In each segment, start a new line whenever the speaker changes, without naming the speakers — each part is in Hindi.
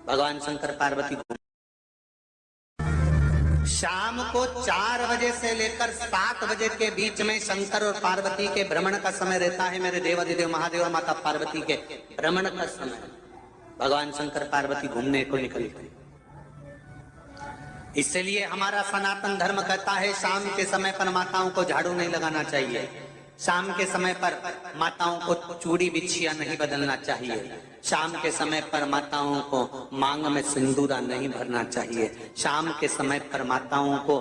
भगवान शंकर पार्वती शाम को 4 बजे से लेकर 7 बजे के बीच में शंकर और पार्वती के भ्रमण का समय रहता है। मेरे देवाधिदेव महादेव और माता पार्वती के भ्रमण का समय भगवान शंकर पार्वती घूमने को निकलते। इसलिए हमारा सनातन धर्म कहता है शाम के समय पर माताओं को झाड़ू नहीं लगाना चाहिए, शाम के समय पर माताओं को चूड़ी बिछिया नहीं बदलना चाहिए, शाम के समय पर माताओं को मांग में सिंदूरा नहीं भरना चाहिए, शाम के समय पर माताओं को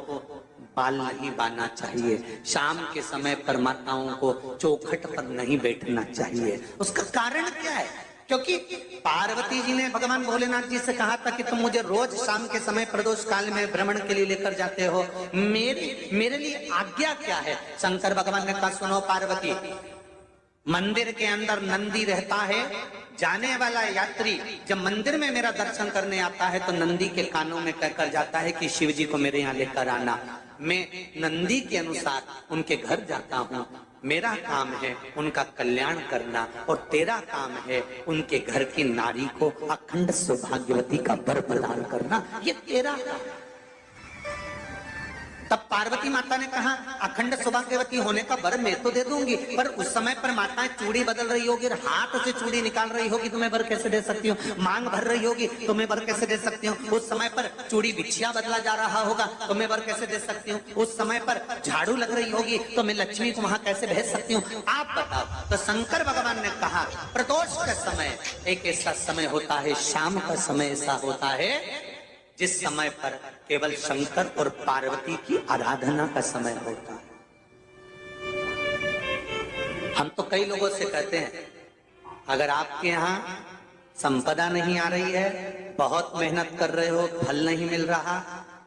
बाल नहीं बांधना चाहिए, शाम के समय पर माताओं को चौखट पर नहीं बैठना चाहिए। उसका कारण क्या है? क्योंकि पार्वती जी ने भगवान भोलेनाथ जी से कहा था कि तुम मुझे रोज शाम के समय प्रदोष काल में भ्रमण के लिए लेकर जाते हो, मेरे लिए आज्ञा क्या है? शंकर भगवान ने कहा सुनो पार्वती, मंदिर के अंदर नंदी रहता है, जाने वाला यात्री जब मंदिर में मेरा दर्शन करने आता है तो नंदी के कानों में कहकर जाता है कि शिव जी को मेरे यहाँ लेकर आना। मैं नंदी के अनुसार उनके घर जाता हूँ, मेरा काम है उनका कल्याण करना और तेरा काम है उनके घर की नारी को अखंड सौभाग्यवती का वर प्रदान करना, ये तेरा काम। तब पार्वती माता ने कहा अखंड सौभाग्यवती होने का वर मैं तो दे दूंगी, पर उस समय पर माताएं चूड़ी बदल रही होगी, हाथ से चूड़ी निकाल रही होगी तो मैं वर कैसे दे सकती हूँ? मांग भर रही होगी तो मैं वर कैसे दे सकती हूँ? उस समय पर चूड़ी बिछिया बदला जा रहा होगा तो मैं वर कैसे दे सकती हूँ? उस समय पर झाड़ू लग रही होगी तो मैं लक्ष्मी को वहां कैसे भेज सकती हूँ? आप बताओ। तो शंकर भगवान ने कहा प्रदोष का समय एक ऐसा समय होता है, शाम का समय ऐसा होता है जिस समय पर केवल शंकर और पार्वती की आराधना का समय होता है। हम तो कई लोगों से कहते हैं अगर आपके यहाँ संपदा नहीं आ रही है, बहुत मेहनत कर रहे हो, फल नहीं मिल रहा,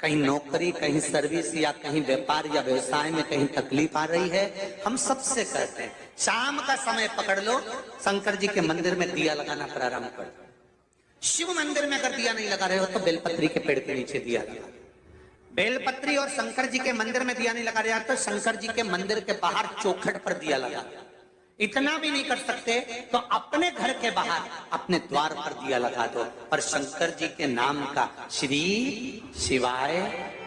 कहीं नौकरी, कहीं सर्विस या कहीं व्यापार या व्यवसाय में कहीं तकलीफ आ रही है, हम सबसे कहते हैं शाम का समय पकड़ लो, शंकर जी के मंदिर में दिया लगाना प्रारंभ कर दो। शिव मंदिर में अगर दिया नहीं लगा रहे हो तो बेलपत्री के पेड़ के नीचे दिया लगा। बेलपत्री और शंकर जी के मंदिर में दिया नहीं लगा रहे तो शंकर जी के मंदिर के बाहर चौखट पर दिया लगा। इतना भी नहीं कर सकते तो अपने घर के बाहर अपने द्वार पर दिया लगा दो, पर शंकर जी के नाम का श्री शिवाय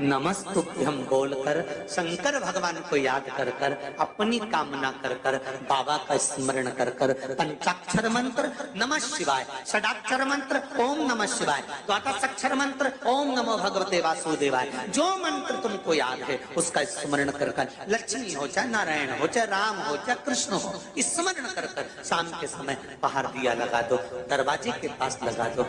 नमस्तुभ्यम बोलकर शंकर भगवान को याद कर कर अपनी कामना कर कर बाबा का स्मरण कर कर पंचाक्षर मंत्र नमः शिवाय, षडाक्षर मंत्र ओम नमः शिवाय, द्वादशाक्षर मंत्र ओम नमो भगवते वासुदेवाय, जो मंत्र तुमको याद है उसका स्मरण कर कर लक्ष्मी हो चाहे नारायण हो चाहे राम हो चाहे कृष्ण हो स्मरण कर कर शाम के समय बाहर दिया लगा दो, दरवाजे के पास लगा दो।